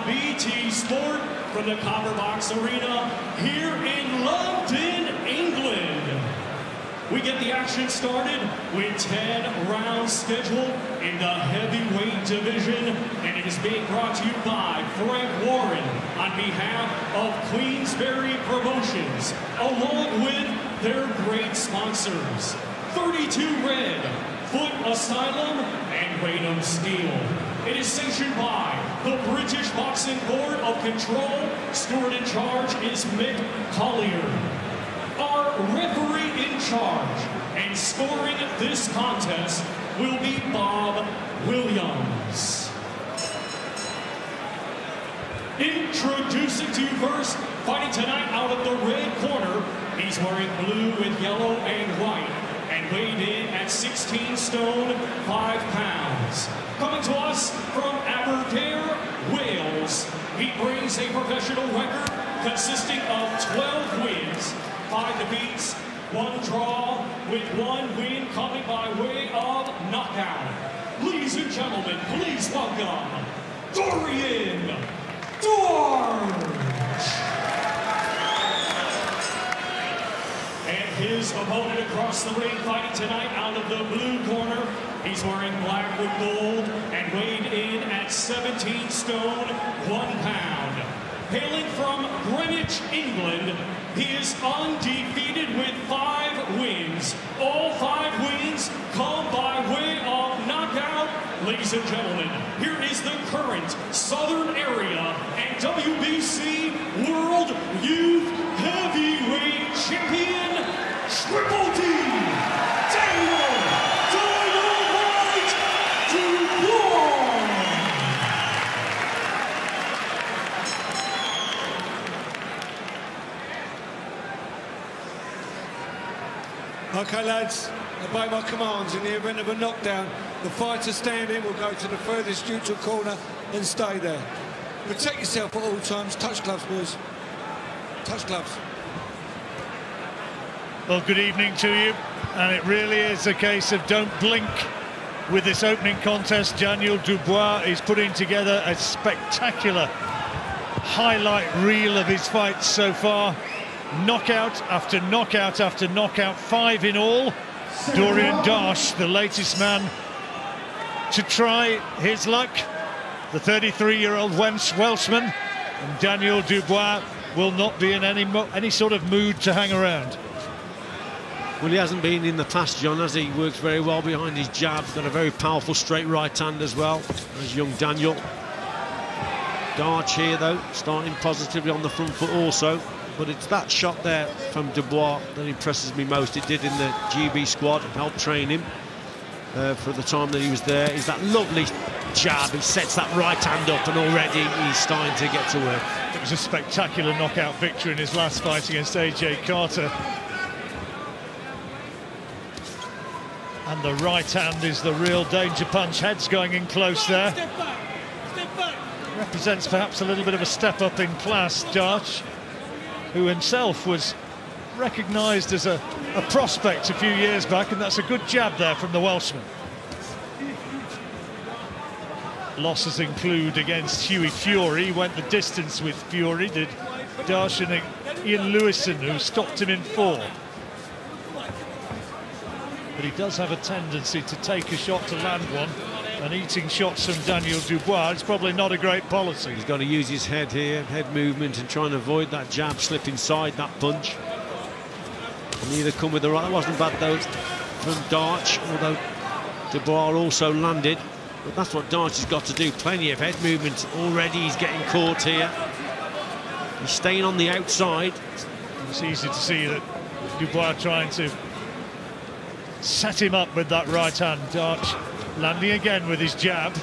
BT Sport from the Copper Box Arena here in London, England. We get the action started with 10 rounds scheduled in the heavyweight division, and it is being brought to you by Frank Warren on behalf of Queensberry Promotions, along with their great sponsors, 32 Red, Foot Asylum, and Raynham Steel. It is sanctioned by the British Boxing Board of Control. Steward in charge is Mick Collier. Our referee in charge and scoring this contest will be Bob Williams. Introducing to you first, fighting tonight out of the red corner, he's wearing blue with yellow and white, and weighed in at 16 stone, 5 pounds. Coming to us from Aberdeen, Wales, he brings a professional record consisting of 12 wins, 5 defeats, 1 draw, with 1 win coming by way of knockout. Ladies and gentlemen, please welcome Dorian Darch. And his opponent across the ring, fighting tonight out of the blue corner. He's wearing black with gold and weighed in at 17 stone, 1 pound. Hailing from Greenwich, England, he is undefeated with 5 wins. All 5 wins come by way of knockout. Ladies and gentlemen, here is the current Southern Area and WBC World Youth Heavyweight Champion, Triple D, Daniel Dubois. Okay, lads, obey my commands. In the event of a knockdown, the fighter standing will go to the furthest neutral corner and stay there. Protect yourself at all times. Touch gloves, boys. Touch gloves. Well, good evening to you. And it really is a case of don't blink with this opening contest. Daniel Dubois is putting together a spectacular highlight reel of his fights so far. Knockout after knockout after knockout, 5 in all. Dorian Darch, the latest man to try his luck, the 33-year-old Welshman, and Daniel Dubois will not be in any sort of mood to hang around. Well, he hasn't been in the past, John, as he works very well behind his jab. Got a very powerful straight right hand as well as young Daniel. Darch here, though, starting positively on the front foot also. But it's that shot there from Dubois that impresses me most. It did in the GB squad, helped train him for the time that he was there. Is that lovely jab. He sets that right hand up, and already he's starting to get to work. It was a spectacular knockout victory in his last fight against AJ Carter. And the right hand is the real danger punch. Head's going in close there. Step back. Step back. Represents perhaps a little bit of a step up in class, Darch, who himself was recognised as a prospect a few years back, and that's a good jab there from the Welshman. Losses include against Hughie Fury. He went the distance with Fury, did Darch, and Ian Lewison, who stopped him in 4. But he does have a tendency to take a shot to land one, and eating shots from Daniel Dubois is probably not a great policy. He's got to use his head here, head movement, and try and avoid that jab, slip inside that punch. And either come with the right. That wasn't bad, though, from Darch, although Dubois also landed. But that's what Darch has got to do. Plenty of head movement already. He's getting caught here. He's staying on the outside. It's easy to see that Dubois trying to set him up with that right hand. Darch landing again with his jab.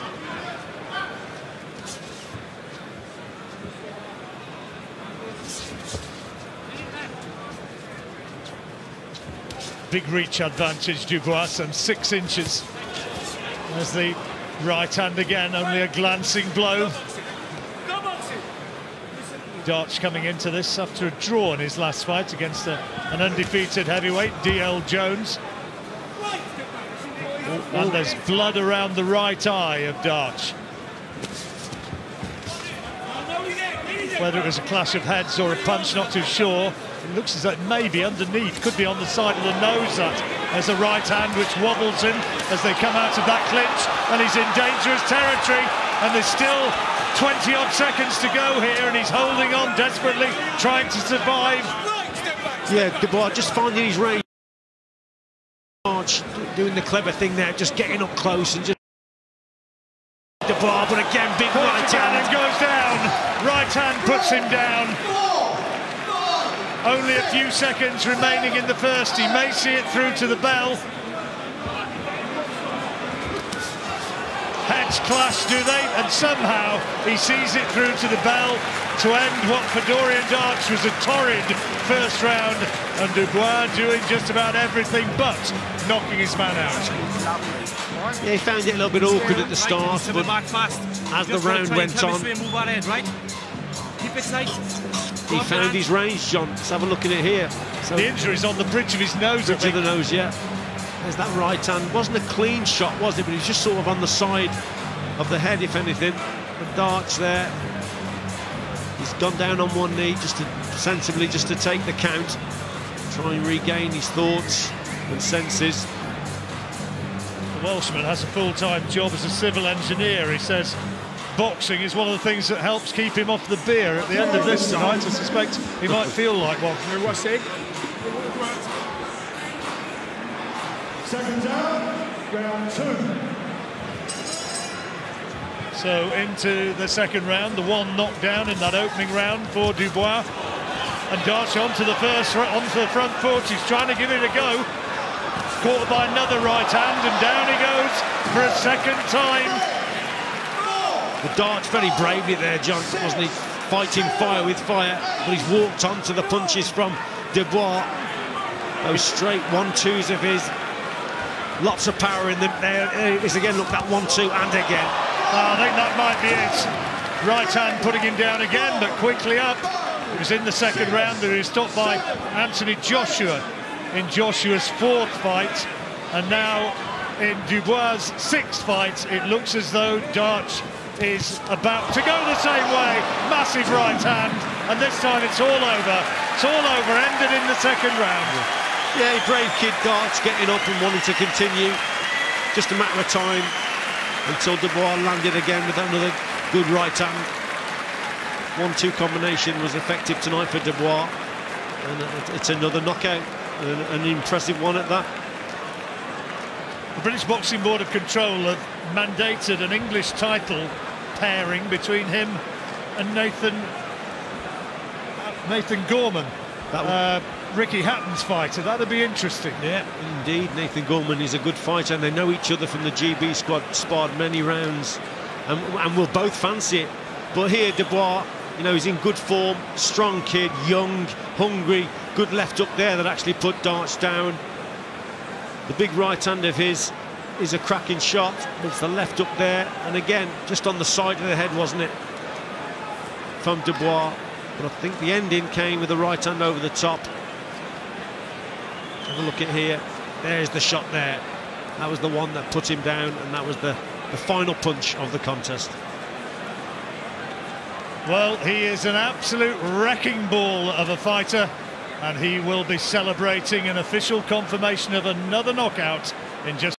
Big reach advantage, Dubois, some 6 inches. There's the right hand again, only a glancing blow. Darch coming into this after a draw in his last fight against an undefeated heavyweight, D.L. Jones. And there's blood around the right eye of Darch. whether it was a clash of heads or a punch, not too sure. It looks as though it may be underneath, could be on the side of the nose. That there's a right hand which wobbles him as they come out of that clinch, and he's in dangerous territory, and there's still 20-odd seconds to go here, and he's holding on desperately, trying to survive. Yeah, Dubois just finding his range, doing the clever thing there, just getting up close and just Dubois, but again, big right hand and goes down. Right hand puts him down. Only a few seconds remaining in the first. He may see it through to the bell. Heads clash, do they? And somehow he sees it through to the bell to end what for Dorian Darch was a torrid first round, and Dubois doing just about everything but knocking his man out. Yeah, he found it a little bit awkward at the start, but as the round went on, he found his range, John. Let's have a look at it here. So the injury's on the bridge of his nose. Bridge of the nose, yeah. There's that right hand. Wasn't a clean shot, was it? But he's just sort of on the side of the head, if anything. The Darch there. He's gone down on one knee, just to sensibly, just to take the count, try and regain his thoughts and senses. The Welshman has a full-time job as a civil engineer. He says boxing is one of the things that helps keep him off the beer. At the end of this tonight, I suspect he might feel like one. Second down, round 2. So into the second round, the one knockdown in that opening round for Dubois. And Darch onto the front foot. He's trying to give it a go. Caught by another right hand, and down he goes for a second time. The Darch very bravely there, John, wasn't he? Fighting fire with fire, but he's walked onto the punches from Dubois. Those straight 1-2s of his. Lots of power in them. There it is again, look, that 1-2 and again. I think that might be it. Right hand putting him down again, but quickly up. It was in the second round that he was stopped by Anthony Joshua in Joshua's 4th fight, and now in Dubois' 6th fight, it looks as though Darch is about to go the same way. Massive right hand, and this time it's all over. It's all over, ended in the second round. Yeah, brave kid Darch getting up and wanting to continue. Just a matter of time until Dubois landed again with another good right hand. 1-2 combination was effective tonight for Dubois, and it's another knockout, an impressive one at that. The British Boxing Board of Control have mandated an English title pairing between him and Nathan Gorman, Ricky Hatton's fighter. That'd be interesting. Yeah, indeed. Nathan Gorman is a good fighter, and they know each other from the GB squad, sparred many rounds, and will both fancy it. But here, Dubois, you know, he's in good form, strong kid, young, hungry, good left up there that actually put Darch down. The big right hand of his is a cracking shot. It's the left up there, and again, just on the side of the head, wasn't it, from Dubois? But I think the ending came with the right hand over the top. Have a look at here. There's the shot there. That was the one that put him down, and that was the final punch of the contest. Well, he is an absolute wrecking ball of a fighter, and he will be celebrating an official confirmation of another knockout in just